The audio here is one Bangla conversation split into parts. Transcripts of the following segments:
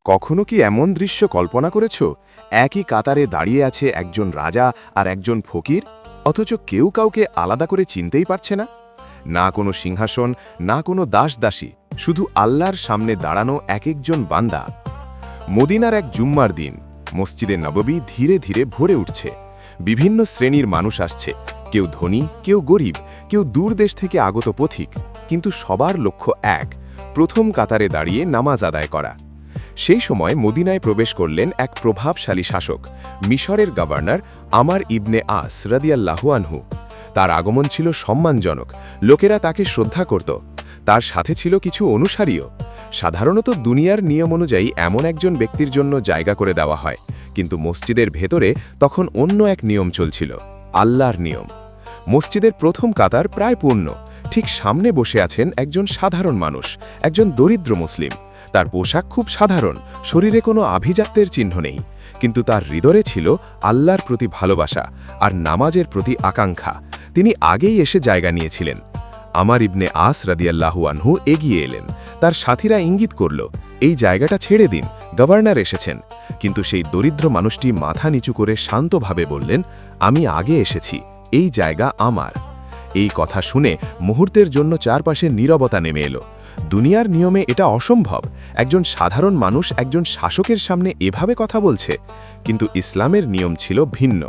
কখনো কি এমন দৃশ্য কল্পনা করেছ একই কাতারে দাঁড়িয়ে আছে একজন রাজা আর একজন ফকির, অথচ কেউ কাউকে আলাদা করে চিনতেই পারছে না? না কোনো সিংহাসন, না কোনো দাসদাসী, শুধু আল্লাহর সামনে দাঁড়ানো এক একজন বান্দা। মদিনার এক জুম্মার দিন মসজিদে নববী ধীরে ধীরে ভরে উঠছে। বিভিন্ন শ্রেণীর মানুষ আসছে, কেউ ধনী, কেউ গরিব, কেউ দূর দেশ থেকে আগত পথিক, কিন্তু সবার লক্ষ্য এক, প্রথম কাতারে দাঁড়িয়ে নামাজ আদায় করা। সেই সময় মদিনায় প্রবেশ করলেন এক প্রভাবশালী শাসক, মিশরের গভর্নর আমর ইবনে আস রাদিয়াল্লাহু আনহু। তার আগমন ছিল সম্মানজনক, লোকেরা তাকে শ্রদ্ধা করত। তার সাথে ছিল কিছু অনুসারীও। সাধারণত দুনিয়ার নিয়ম অনুযায়ী এমন একজন ব্যক্তির জন্য জায়গা করে দেওয়া হয়, কিন্তু মসজিদের ভেতরে তখন অন্য এক নিয়ম চলছিল, আল্লাহর নিয়ম। মসজিদের প্রথম কাতার প্রায় পূর্ণ। ঠিক সামনে বসে আছেন একজন সাধারণ মানুষ, একজন দরিদ্র মুসলিম। তার পোশাক খুব সাধারণ, শরীরে কোনো আভিজাত্যের চিহ্ন নেই, কিন্তু তার হৃদয়ে ছিল আল্লাহর প্রতি ভালোবাসা আর নামাজের প্রতি আকাঙ্ক্ষা। তিনি আগেই এসে জায়গা নিয়েছিলেন। আমর ইবনে আস রাদিয়াল্লাহু আনহু এগিয়ে এলেন। তার সাথীরা ইঙ্গিত করল, এই জায়গাটা ছেড়ে দিন, গভর্নর এসেছেন। কিন্তু সেই দরিদ্র মানুষটি মাথা নিচু করে শান্তভাবে বললেন, আমি আগে এসেছি, এই জায়গা আমার। এই কথা শুনে মুহূর্তের জন্য চারপাশে নীরবতা নেমে এলো। দুনিয়ার নিয়মে এটা অসম্ভব, একজন সাধারণ মানুষ একজন শাসকের সামনে এভাবে কথা বলছে। কিন্তু ইসলামের নিয়ম ছিল ভিন্ন।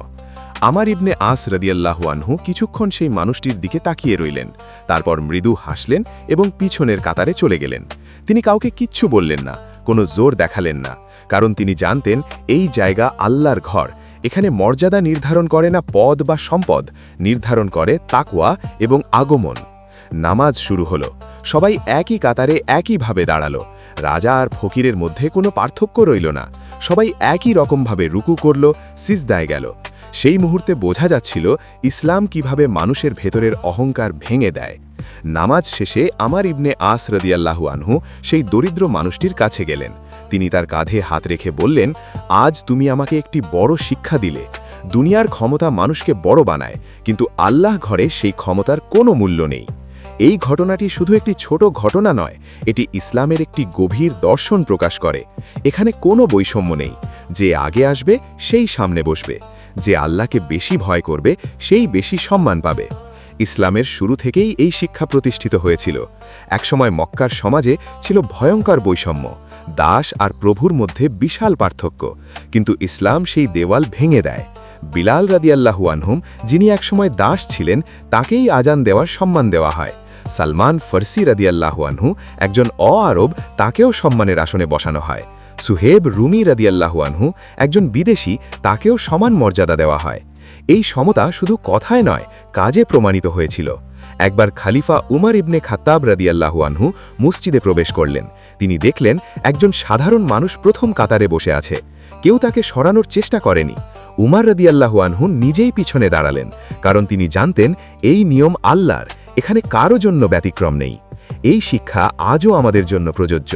আমর ইবনে আস রাদিয়াল্লাহু আনহু কিছুক্ষণ সেই মানুষটির দিকে তাকিয়ে রইলেন, তারপর মৃদু হাসলেন এবং পিছনের কাতারে চলে গেলেন। তিনি কাউকে কিচ্ছু বললেন না, কোনো জোর দেখালেন না, কারণ তিনি জানতেন এই জায়গা আল্লাহর ঘর। এখানে মর্যাদা নির্ধারণ করে না পদ বা সম্পদ, নির্ধারণ করে তাকওয়া এবং আগমন। নামাজ শুরু হলো। সবাই একই কাতারে একইভাবে দাঁড়ালো। রাজা আর ফকিরের মধ্যে কোনো পার্থক্য রইল না। সবাই একই রকমভাবে রুকু করল, সিজদায় গেল। সেই মুহূর্তে বোঝা যাচ্ছিল ইসলাম কিভাবে মানুষের ভেতরের অহংকার ভেঙে দেয়। নামাজ শেষে আমর ইবনে আস রাদিয়াল্লাহু আনহু সেই দরিদ্র মানুষটির কাছে গেলেন। তিনি তার কাঁধে হাত রেখে বললেন, আজ তুমি আমাকে একটি বড় শিক্ষা দিলে। দুনিয়ার ক্ষমতা মানুষকে বড় বানায়, কিন্তু আল্লাহ ঘরে সেই ক্ষমতার কোনো মূল্য নেই। এই ঘটনাটি শুধু একটি ছোট ঘটনা নয়, এটি ইসলামের একটি গভীর দর্শন প্রকাশ করে। এখানে কোনো বৈষম্য নেই, যে আগে আসবে সেই সামনে বসবে, যে আল্লাহকে বেশি ভয় করবে সেই বেশি সম্মান পাবে। ইসলামের শুরু থেকেই এই শিক্ষা প্রতিষ্ঠিত হয়েছিল। একসময় মক্কার সমাজে ছিল ভয়ঙ্কর বৈষম্য, দাস আর প্রভুর মধ্যে বিশাল পার্থক্য, কিন্তু ইসলাম সেই দেওয়াল ভেঙে দেয়। বিলাল রাদিয়াল্লাহু আনহুম, যিনি একসময় দাস ছিলেন, তাকেই আজান দেওয়ার সম্মান দেওয়া হয়। সালমান ফার্সি রাদিয়াল্লাহু আনহু, একজন আরব, তাকেও সম্মানের আসনে বসানো হয়। সুহেব রুমি রাদিয়াল্লাহু আনহু, একজন বিদেশি, তাকেও সমান মর্যাদা দেওয়া হয়। এই সমতা শুধু কথায় নয়, কাজে প্রমাণিত হয়েছিল। একবার খালিফা উমর ইবনে খাত্তাব রাদিয়াল্লাহু আনহু মসজিদে প্রবেশ করলেন। তিনি দেখলেন একজন সাধারণ মানুষ প্রথম কাতারে বসে আছে। কেউ তাকে সরানোর চেষ্টা করেনি। উমর রাদিয়াল্লাহু আনহু নিজেই পিছনে দাঁড়ালেন, কারণ তিনি জানতেন এই নিয়ম আল্লাহর, এখানে কারো জন্য ব্যতিক্রম নেই। এই শিক্ষা আজও আমাদের জন্য প্রযোজ্য।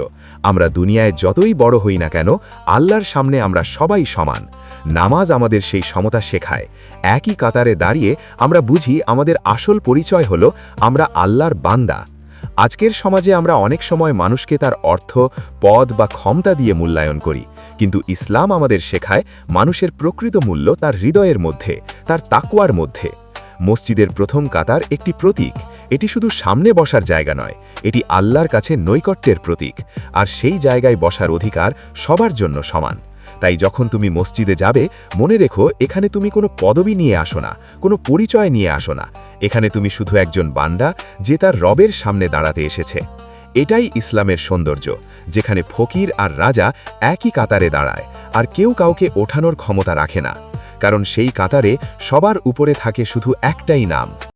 আমরা দুনিয়ায় যতই বড় হই না কেন, আল্লাহর সামনে আমরা সবাই সমান। নামাজ আমাদের সেই সমতা শেখায়। একই কাতারে দাঁড়িয়ে আমরা বুঝি আমাদের আসল পরিচয় হলো আমরা আল্লাহর বান্দা। আজকের সমাজে আমরা অনেক সময় মানুষকে তার অর্থ, পদ বা ক্ষমতা দিয়ে মূল্যায়ন করি, কিন্তু ইসলাম আমাদের শেখায় মানুষের প্রকৃত মূল্য তার হৃদয়ের মধ্যে, তার তাকওয়ার মধ্যে। মসজিদের প্রথম কাতার একটি প্রতীক। এটি শুধু সামনে বসার জায়গা নয়, এটি আল্লাহর কাছে নৈকট্যের প্রতীক, আর সেই জায়গায় বসার অধিকার সবার জন্য সমান। তাই যখন তুমি মসজিদে যাবে, মনে রেখো এখানে তুমি কোনো পদবি নিয়ে আসো না, কোনো পরিচয় নিয়ে আসো না। এখানে তুমি শুধু একজন বান্দা, যে তার রবের সামনে দাঁড়াতে এসেছে। এটাই ইসলামের সৌন্দর্য, যেখানে ফকির আর রাজা একই কাতারে দাঁড়ায়, আর কেউ কাউকে ওঠানোর ক্ষমতা রাখে না, কারণ সেই কাতারে সবার উপরে থাকে শুধু একটাই নাম,